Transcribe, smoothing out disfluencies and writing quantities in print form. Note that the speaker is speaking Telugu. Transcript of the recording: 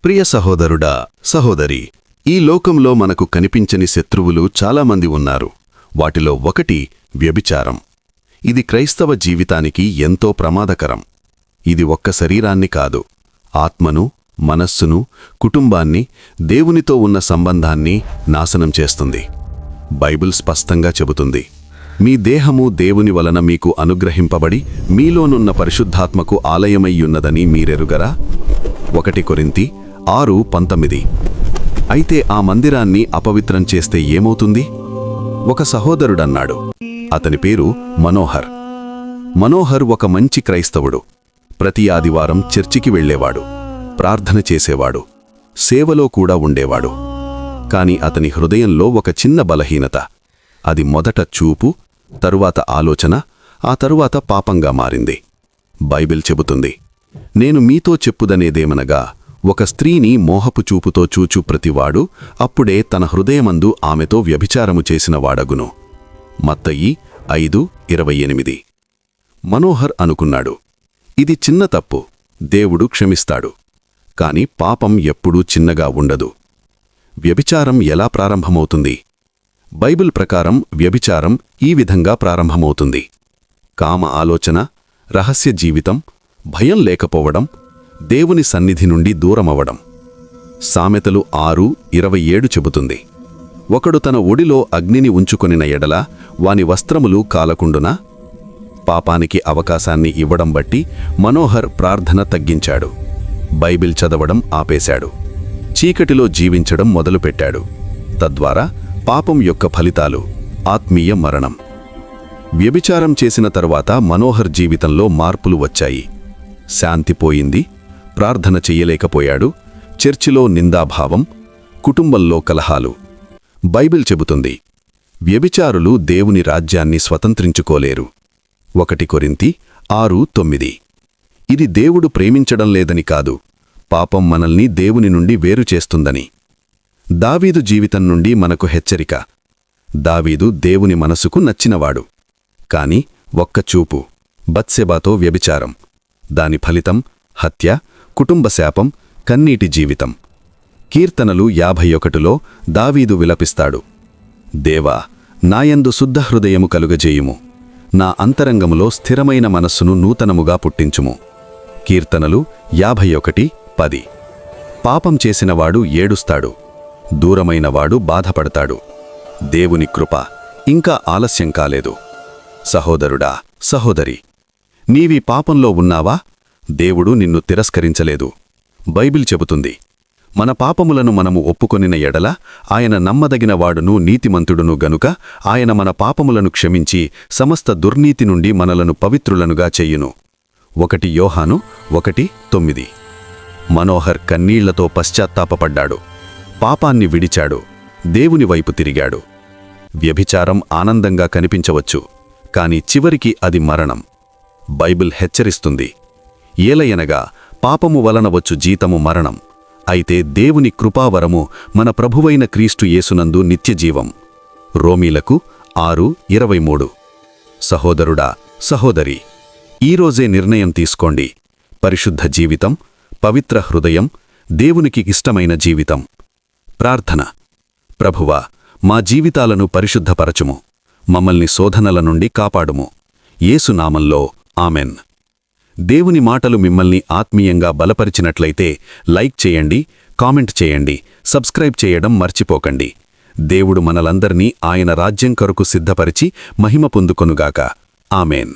ప్రియ సహోదరుడా సహోదరి, ఈ లోకంలో మనకు కనిపించని శత్రువులు చాలామంది ఉన్నారు. వాటిలో ఒకటి వ్యభిచారం. ఇది క్రైస్తవ జీవితానికి ఎంతో ప్రమాదకరం. ఇది ఒక్క శరీరాన్ని కాదు, ఆత్మను, మనస్సును, కుటుంబాన్ని, దేవునితో ఉన్న సంబంధాన్ని నాశనం చేస్తుంది. బైబిల్ స్పష్టంగా చెబుతుంది, మీ దేహము దేవుని వలన మీకు అనుగ్రహింపబడి మీలోనున్న పరిశుద్ధాత్మకు ఆలయమయ్యున్నదని మీరెరుగరా? 1 కొరింథీ 6:19. అయితే ఆ మందిరాన్ని అపవిత్రం చేస్తే ఏమవుతుంది? ఒక సహోదరుడన్నాడు. అతని పేరు మనోహర్. మనోహర్ ఒక మంచి క్రైస్తవుడు. ప్రతి ఆదివారం చర్చికి వెళ్ళేవాడు, ప్రార్థన చేసేవాడు, సేవలో కూడా ఉండేవాడు. కాని అతని హృదయంలో ఒక చిన్న బలహీనత. అది మొదట చూపు, తరువాత ఆలోచన, ఆ తరువాత పాపంగా మారింది. బైబిల్ చెబుతుంది, నేను మీతో చెప్పుదనేదేమనగా, ఒక స్త్రీని మోహపు చూపుతో చూచు ప్రతివాడు అప్పుడే తన హృదయమందు ఆమెతో వ్యభిచారము చేసిన వాడగును. మత్తయి 5:28. మనోహర్ అనుకున్నాడు, ఇది చిన్న తప్పు, దేవుడు క్షమిస్తాడు. కాని పాపం ఎప్పుడూ చిన్నగా ఉండదు. వ్యభిచారం ఎలా ప్రారంభమవుతుంది? బైబిల్ ప్రకారం వ్యభిచారం ఈ విధంగా ప్రారంభమవుతుంది. కామ ఆలోచన, రహస్య జీవితం, భయం లేకపోవడం, దేవుని సన్నిధి నుండి దూరమవడం. సామెతలు 6:27 చెబుతుంది, ఒకడు తన ఒడిలో అగ్నిని ఉంచుకొనిన ఎడల వాని వస్త్రములు కాలకుండునా? పాపానికి అవకాశాన్ని ఇవ్వడం బట్టి మనోహర్ ప్రార్థన తగ్గించాడు. బైబిల్ చదవడం ఆపేశాడు. చీకటిలో జీవించడం మొదలుపెట్టాడు. తద్వారా పాపం యొక్క ఫలితాలు ఆత్మీయ మరణం. వ్యభిచారం చేసిన తరువాత మనోహర్ జీవితంలో మార్పులు వచ్చాయి. శాంతి పోయింది, ప్రార్థన చెయ్యలేకపోయాడు, చర్చిలో నిందాభావం, కుటుంబంలో కలహాలు. బైబిల్ చెబుతుంది, వ్యభిచారులు దేవుని రాజ్యాన్ని స్వతంత్రించుకోలేరు. 1 కొరింథీ 6:9. ఇది దేవుడు ప్రేమించడం లేదని కాదు, పాపం మనల్ని దేవుని నుండి వేరు చేస్తుందని. దావీదు జీవితం నుండి మనకు హెచ్చరిక. దావీదు దేవుని మనసుకు నచ్చినవాడు. కాని ఒక్క చూపు, బత్షెబాతో వ్యభిచారం. దాని ఫలితం హత్య, కుటుంబ శాపం, కన్నీటి జీవితం. కీర్తనలు 51లో దావీదు విలపిస్తాడు, దేవా, నాయందు శుద్ధ హృదయము కలుగజేయుము, నా అంతరంగములో స్థిరమైన మనస్సును నూతనముగా పుట్టించుము. కీర్తనలు 51:10. పాపం చేసినవాడు ఏడుస్తాడు, దూరమైనవాడు బాధపడతాడు. దేవుని కృప ఇంకా ఆలస్యం కాలేదు. సహోదరుడా సహోదరి, నీవీ పాపంలో ఉన్నావా? దేవుడు నిన్ను తిరస్కరించలేదు. బైబిల్ చెబుతుంది, మన పాపములను మనము ఒప్పుకొనిన ఎడల ఆయన నమ్మదగినవాడును నీతిమంతుడును గనుక ఆయన మన పాపములను క్షమించి సమస్త దుర్నీతి నుండి మనలను పవిత్రులనుగా చెయ్యును. 1 యోహాను 1:9. మనోహర్ కన్నీళ్లతో పశ్చాత్తాపపడ్డాడు, పాపాన్ని విడిచాడు, దేవుని వైపు తిరిగాడు. వ్యభిచారం ఆనందంగా కనిపించవచ్చు, కాని చివరికి అది మరణం. బైబిల్ హెచ్చరిస్తుంది, ఏలయనగా పాపము వలన వచ్చు జీతము మరణం, అయితే దేవుని కృపావరము మన ప్రభువైన క్రీస్తు యేసునందు నిత్యజీవం. రోమీలకు 6:23. సహోదరుడా సహోదరి, ఈరోజే నిర్ణయం తీసుకోండి. పరిశుద్ధ జీవితం, పవిత్ర హృదయం, దేవునికి ఇష్టమైన జీవితం. ప్రార్థన. ప్రభువా, మా జీవితాలను పరిశుద్ధపరచుము, మమ్మల్ని శోధనల నుండి కాపాడుము. యేసు నామంలో ఆమెన్. దేవుని మాటలు మిమ్మల్ని ఆత్మీయంగా బలపరిచినట్లయితే లైక్ చేయండి, కామెంట్ చేయండి, సబ్స్క్రైబ్ చేయడం మర్చిపోకండి. దేవుడు మనలందర్నీ ఆయన రాజ్యం కొరకు సిద్ధపరిచి మహిమ పొందుకొనుగాక. ఆమెన్.